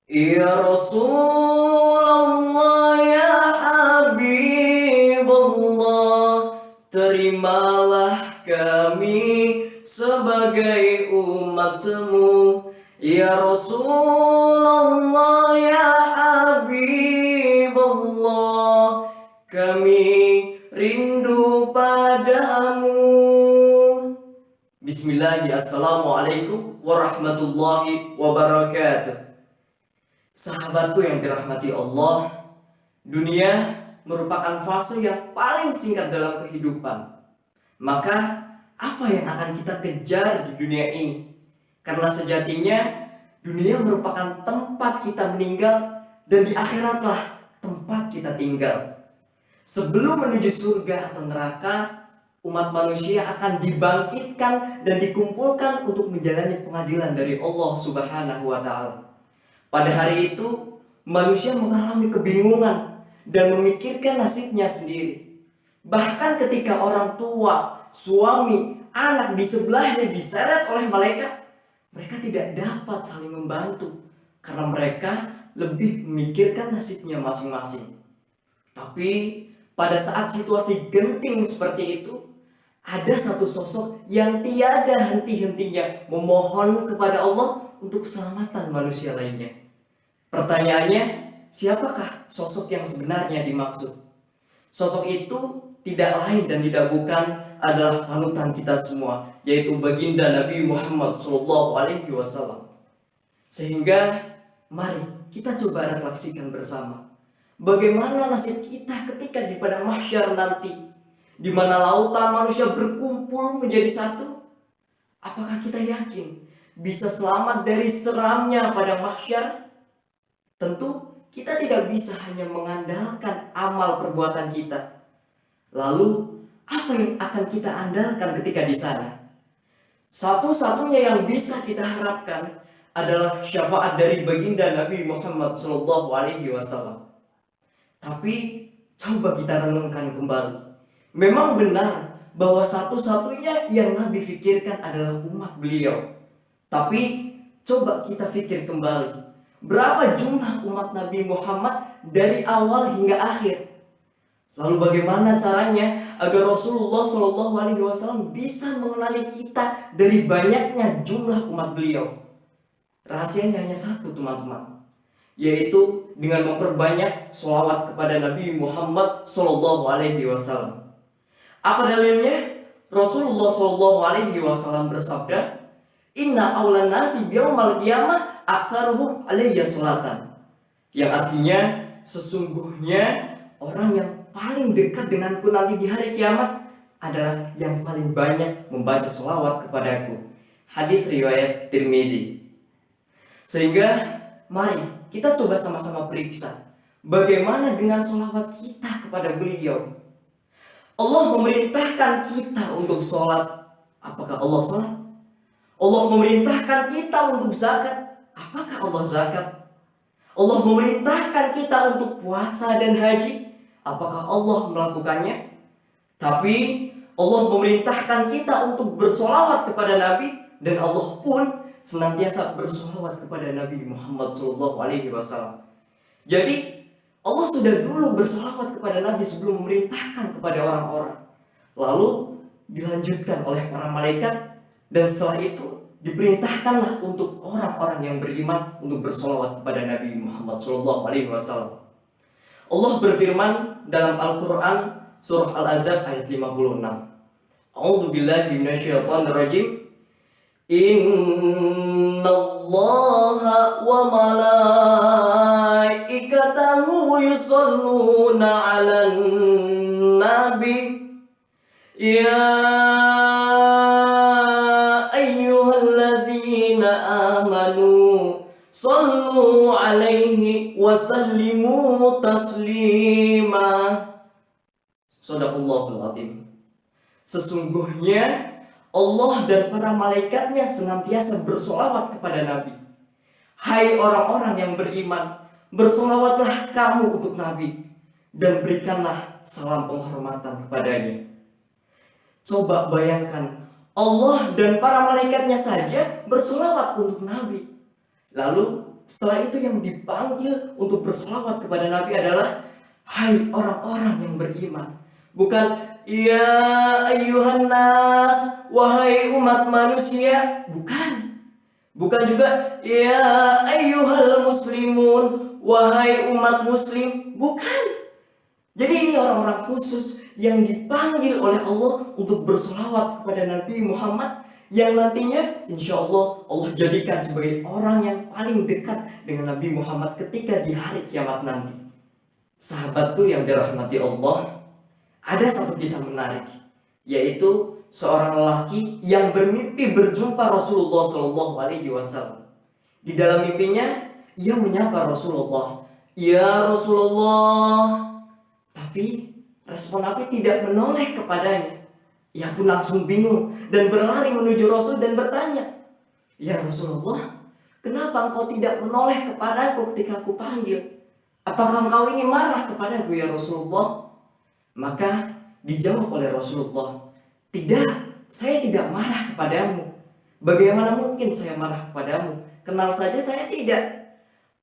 Ya Rasulullah, ya Habibullah, terimalah kami sebagai umatmu. Ya Rasulullah, ya Habibullah, kami rindu padamu. Bismillahirrahmanirrahim. Assalamualaikum warahmatullahi wabarakatuh. Sahabatku yang dirahmati Allah, dunia merupakan fase yang paling singkat dalam kehidupan. Maka, apa yang akan kita kejar di dunia ini? Karena sejatinya, dunia merupakan tempat kita meninggal dan di akhiratlah tempat kita tinggal. Sebelum menuju surga atau neraka, umat manusia akan dibangkitkan dan dikumpulkan untuk menjalani pengadilan dari Allah Subhanahu wa Ta'ala. Pada hari itu, manusia mengalami kebingungan dan memikirkan nasibnya sendiri. Bahkan ketika orang tua, suami, anak di sebelahnya diseret oleh malaikat, mereka tidak dapat saling membantu karena mereka lebih memikirkan nasibnya masing-masing. Tapi pada saat situasi genting seperti itu, ada satu sosok yang tiada henti-hentinya memohon kepada Allah untuk keselamatan manusia lainnya. Pertanyaannya, siapakah sosok yang sebenarnya dimaksud? Sosok itu tidak lain dan tidak bukan adalah panutan kita semua, yaitu baginda Nabi Muhammad SAW. Sehingga mari kita coba refleksikan bersama. Bagaimana nasib kita ketika di padang mahsyar nanti, di mana lautan manusia berkumpul menjadi satu? Apakah kita yakin bisa selamat dari seramnya padang mahsyar? Tentu kita tidak bisa hanya mengandalkan amal perbuatan kita. Lalu, apa yang akan kita andalkan ketika di sana? Satu-satunya yang bisa kita harapkan adalah syafaat dari baginda Nabi Muhammad SAW. Tapi, coba kita renungkan kembali. Memang benar bahwa satu-satunya yang Nabi fikirkan adalah umat beliau. Tapi, coba kita pikir kembali. Berapa jumlah umat Nabi Muhammad dari awal hingga akhir? Lalu bagaimana caranya agar Rasulullah SAW bisa mengenali kita dari banyaknya jumlah umat beliau? Rahasianya hanya satu, teman-teman, yaitu dengan memperbanyak sholawat kepada Nabi Muhammad SAW. Apa dalilnya? Rasulullah SAW bersabda, Inna awlan nasi biyaumal qiyamah aktsaruhum alayya sholatan. Yang artinya, sesungguhnya orang yang paling dekat denganku nanti di hari kiamat adalah yang paling banyak membaca sholawat kepadaku. Hadis riwayat Tirmidzi. Sehingga mari kita coba sama-sama periksa bagaimana dengan sholawat kita kepada beliau. Allah memerintahkan kita untuk sholat. Apakah Allah sholat? Allah memerintahkan kita untuk zakat. Apakah Allah zakat? Allah memerintahkan kita untuk puasa dan haji. Apakah Allah melakukannya? Tapi Allah memerintahkan kita untuk bersolawat kepada Nabi, dan Allah pun senantiasa bersolawat kepada Nabi Muhammad SAW. Jadi Allah sudah dulu bersolawat kepada Nabi sebelum memerintahkan kepada orang-orang. Lalu dilanjutkan oleh para malaikat, dan setelah itu diperintahkanlah untuk orang-orang yang beriman untuk bersolawat kepada Nabi Muhammad SAW. Allah berfirman dalam Al-Quran surah Al-Ahzab ayat 56. A'udzubillahi minasyaitonirrajim. Innallaha wa malaikatahu yusholluna 'alan nabi. Ya Sallu alaihi wasallimu taslima. Shadaqallahul azim. Sesungguhnya Allah dan para malaikatnya senantiasa bersolawat kepada Nabi. Hai orang-orang yang beriman, bersolawatlah kamu untuk Nabi dan berikanlah salam penghormatan kepadanya. Coba bayangkan, Allah dan para malaikatnya saja bersolawat untuk Nabi. Lalu Setelah itu yang dipanggil untuk berselawat kepada Nabi adalah hai orang-orang yang beriman. Bukan ya ayyuhan nas, wahai umat manusia. Bukan. Bukan juga ya ayyuhal muslimun, wahai umat muslim. Bukan. Jadi ini orang-orang khusus yang dipanggil oleh Allah untuk berselawat kepada Nabi Muhammad, yang nantinya insya Allah Allah jadikan sebagai orang yang paling dekat dengan Nabi Muhammad ketika di hari kiamat nanti. Sahabatku yang dirahmati Allah, ada satu kisah menarik, yaitu seorang lelaki yang bermimpi berjumpa Rasulullah SAW. Di dalam mimpinya ia menyapa Rasulullah, "Ya Rasulullah." Tapi respon Nabi tidak menoleh kepadanya. Ia pun langsung bingung dan berlari menuju Rasul dan bertanya, "Ya Rasulullah, kenapa engkau tidak menoleh kepadaku ketika aku panggil? Apakah engkau ini marah kepadaku ya Rasulullah?" Maka dijawab oleh Rasulullah, "Tidak, saya tidak marah kepadamu. Bagaimana mungkin saya marah kepadamu? Kenal saja saya tidak."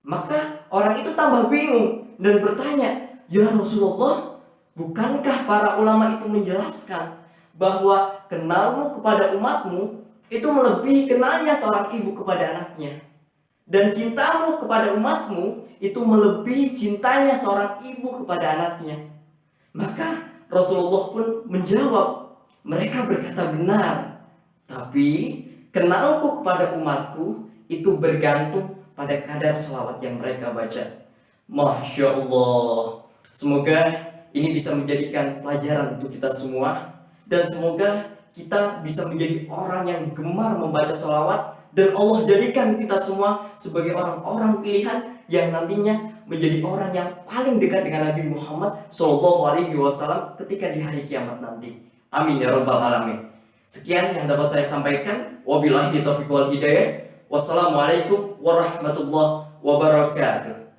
Maka orang itu tambah bingung dan bertanya, "Ya Rasulullah, bukankah para ulama itu menjelaskan bahwa kenalmu kepada umatmu itu melebihi kenalnya seorang ibu kepada anaknya, dan cintamu kepada umatmu itu melebihi cintanya seorang ibu kepada anaknya?" Maka Rasulullah pun menjawab, "Mereka berkata benar, tapi kenalku kepada umatku itu bergantung pada kadar selawat yang mereka baca." Masya Allah. Semoga ini bisa menjadikan pelajaran untuk kita semua, dan semoga kita bisa menjadi orang yang gemar membaca selawat, dan Allah jadikan kita semua sebagai orang-orang pilihan yang nantinya menjadi orang yang paling dekat dengan Nabi Muhammad SAW ketika di hari kiamat nanti. Amin ya rabbal alamin. Sekian yang dapat saya sampaikan. Wabillahi taufiq wal hidayah. Wassalamualaikum warahmatullahi wabarakatuh.